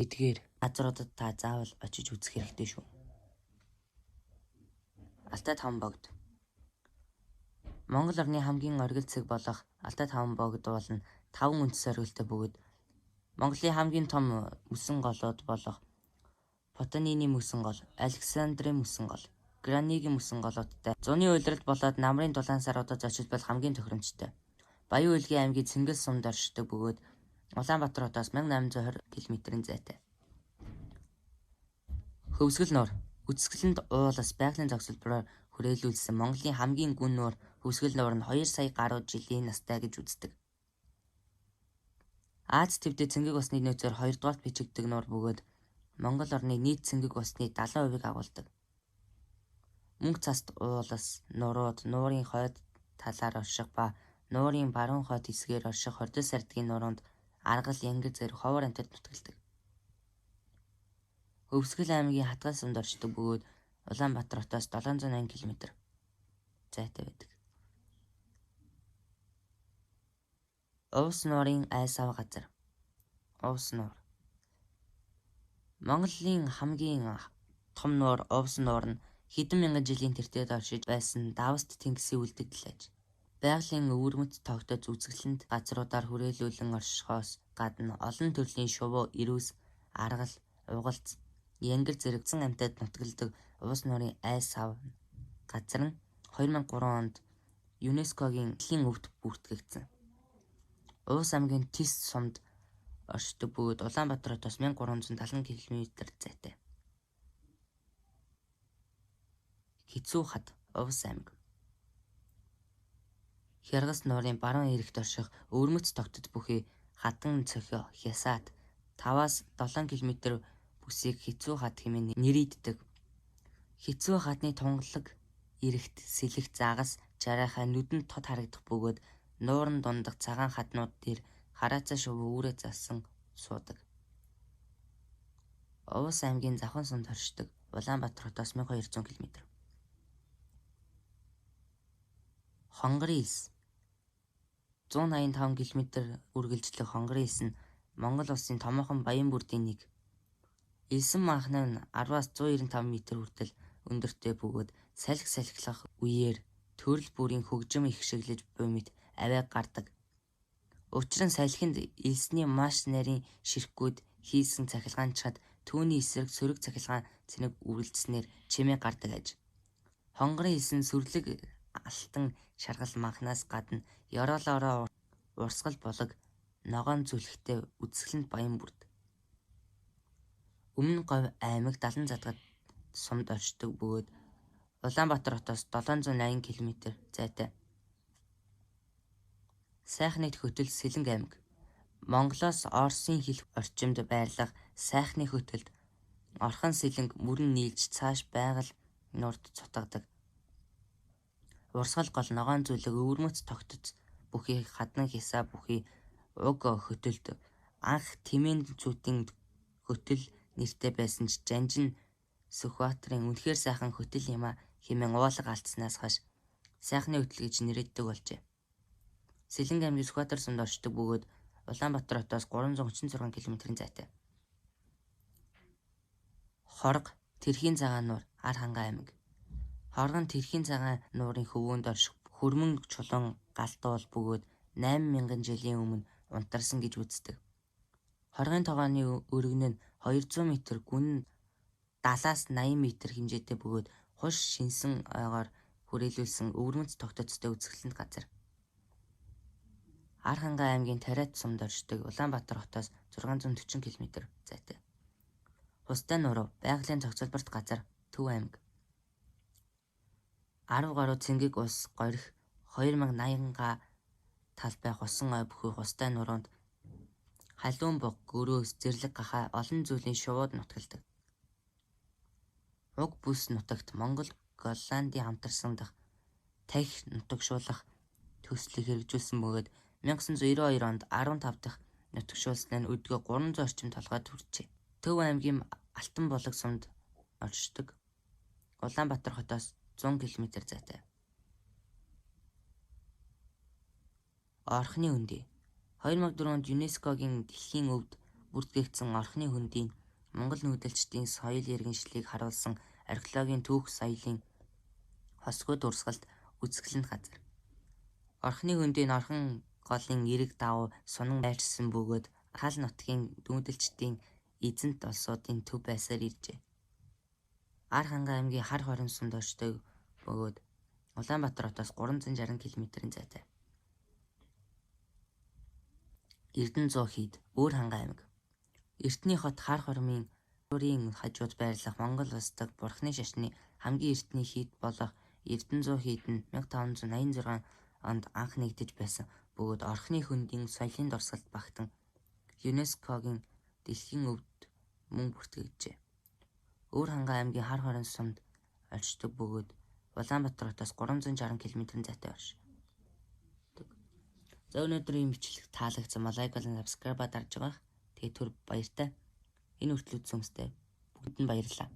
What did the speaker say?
Эдгээр газруудад та заавал очиж үзэх хэрэгтэй шүү. Алтай таван богд. Монгол орны хамгийн оргил цэг болох Алтай таван богд бол 5 үндэс оргилтой бөгөөд Монголын хамгийн том мөсөн голууд болох Потанины мөсөн гол, Александрийн мөсөн гол, Гранигийн мөсөн голуудтай зуны уйлрал болоод намрын дулаан саруудад зочилбол хамгийн тохиромжтой. Баян Улгийн аймгийн Цэнгэл сумд оршдог бөгөөд Улаанбаатар хотоос 1820 км-ийн зайтай. Хөвсгөл нуур. Үсгэлэнд уулас байгалийн зохицолбороор хүрээлүүлсэн Монголын хамгийн гүн нуур Хөвсгөл нуур нь 2 сая гаруй жилийн настай гэж үздэг. Аз твдэд цэнгэг усны нөөцөөр 2 дугаарт бичигддэг нуур бөгөөд Монгол орны нийт цэнгэг усны 70% агуулдаг. Мөнх цаст уулас нурууд нуурын хойд талаар орших ба нуурын баруун хойд хэсгээр орших хордол сардгийн нуруунд аргал янгир зэрэг ховор амтад нутгалдаг. Хөвсгөл аймгийн Хатгай сумд оршдог бөгөөд Улаанбаатар хотоос 708 км зайтай байдаг. Увс нуурын айс ав газар. Увс нуур. Монголын хамгийн том нуур Увс нуур нь хэдэн мянган жилийн тэртет оршиж байсан Давст тэнгисийн үлдэгдэл аж. Байгалийн өвөрмөц тогтоц үзэсгэлэнт газруудаар хүрээлүүлэн оршихоос гадна олон төрлийн шувуу, ирүүс, аргал, угалц, янгир зэрэгцэн амьтад нутгалдаг Увс нуурын айс ав газар нь 2003 онд ЮНЕСКОгийн дэлхийн өвд бүртгэгдсэн. Увс аймгийн Тис сумд оршдог бөгөөд Улаанбаатар хотоос 1370 км зайтай. Хэцүү хад Увс аймаг. Хяргас нуурын баруун эрэгт орших өвөрмөц тогтод бүхий хатан цохио хясаат 5-аас 7 км бүсийг хэцүү хад хэмээн нэрийддэг. Хэцүү хадны тунгалаг эрэгт сэлэх загас жарахаа нүдэнд тод харагдах бөгөөд нууран дундах цагаан хаднууд дээр хараацаа шувуу үүрээ залсан суудаг. Увс аймгийн Завхан сумд оршдог Улаанбаатар хотоос 1200 км. Хонгорын элс. 185 км үргэлжлэх хонгорын элс нь Монгол улсын томоохон баян бүрдийн нэг. Элсэн махан нь 10-аас 195 м хүртэл өндөртэй бөгөөд салхилах үеэр төрөл бүрийн хөгжим ихшиглэж буймит авиа гардаг. Учир нь салхинд элсний маш нарийн ширхгүүд хийсэн цахилгаанчаад түүний эсрэг сөрөг цахилгаан цэнэг үргэлжснээр чимээ гардаг аж. Хонгорын элсэн сүрлэг алтан шаргал махнаас гадна ёроолоороо урсгал болог ногоон зүлхтэй үсгэлэнд баян бүрд. Өмнө говь аймаг Далан задгад сумд оршдог бөгөөд Улаанбаатар хотоос 780 км зайтай. Сайхны хөтөл Сэлэнг аймаг. Монголоос Оросын хил орчимд байрлах сайхны хөтөлд Орхон Сэлэнг мөрөн нийлж цааш байгаль нурд цутгадаг. Урсгал гол ногоон зүлэг өвөрмөц тогтоц бүхий хадан хясаа бүхий уг хөтөлд анх Тэмээн цүтийн хөтөл нэртэй байсан ч Жанжин Сүхбаатарын үнэхээр сайхан хөтөл юм а хэмээн уулга алдснаас хойш сайхны хөтөл гэж нэрийддэг болжээ. Сэлэнг аймгийн Сүхбаатар сумд оршдог бөгөөд Улаанбаатар хотоос 336 км зайтай. Хорго Тэрхийн цагаан нуур Ар хангай аймаг. Хоргон Тэрхийн цагаан нуурын хөвөөнд орших хөрмөн чулуун галтуул бөгөөд 8000 жилийн өмнө унтарсан гэж үздэг. Хоргын тогооны өргөн нь 200 м гүн 70-аас 80 м хэмжээтэй бөгөөд хуш шинсэн ойгоор хүрээлүүлсэн өвөрмөц тогтоцтой үзэсгэлэнт газар. Ар хангай аймгийн Тариат сумд оршдог Улаанбаатар хотоос 640 км зайтай. Хустай нуруу байгалийн зохицолборт газар Төв аймаг. 10 гаруй цэнгэг ус горих 2080 га тал байх усан ой бүхий хустай нуруунд халуун буг гөрөөс зэрлэг гахаа олон зүйлийн шувууд нутгалдаг. Уг бүс нутагт Монгол Голландын хамтарсан дах Тахь нутагшуулах төслийг хэрэгжүүлсэн бөгөөд 1992 онд 15 дахь нутагшуулсан нь өдгөө 300 орчим толгойд хүрчээ. Төв аймгийн Алтан булаг сумд оршдог Улаанбаатар хотоос 100 км зайтай. Орхны өндий. 2004 онд ЮНЕСКОгийн дэлхийн өвд бүртгэгдсэн орхны хөндийн Монгол нүүдэлчдийн соёл иргэншлийг харуулсан археологийн түүх соёлын хосгүй дурсгалд үзэсгэлэнт газар. Орхны хөндийн орхон голын эрэг давуу сунан байршсан бөгөөд хал нутгийн нүүдэлчдийн эзэнт улсуудын төв байсаар иржээ. Ар ханга аймгийн хар хорин сумд очдог бөгөөд Улаанбаатар хотоос 360 км-ийн зайтай. Эрдэнэ 100 хийд Өөр ханга аймаг. Эртний хот хар хормын өөрийн хажууд байрлах Монгол улс дахь Бурхны шашны хамгийн эртний хийд болох Эрдэнэ 100 хийд нь 1586 онд анх нэгдэж байсан бөгөөд орхны хөндийн соёлын дурсгалд багтан ЮНЕСКО-гийн дэлхийн өвд мөн бүртгэгджээ. Өөр ханга аймгийн хар хорин сумд очдог бөгөөд Улаанбаатар хотоос 360 км-ийн зайтай орш. За өнөөдрийн бичлэг таалагдсан бол лайк болон subscribe дарж байгаа. Тэгээ түр баяртай. Энэ хүртэл үзсэн хүмүүстээ бүгдэнд баярлалаа.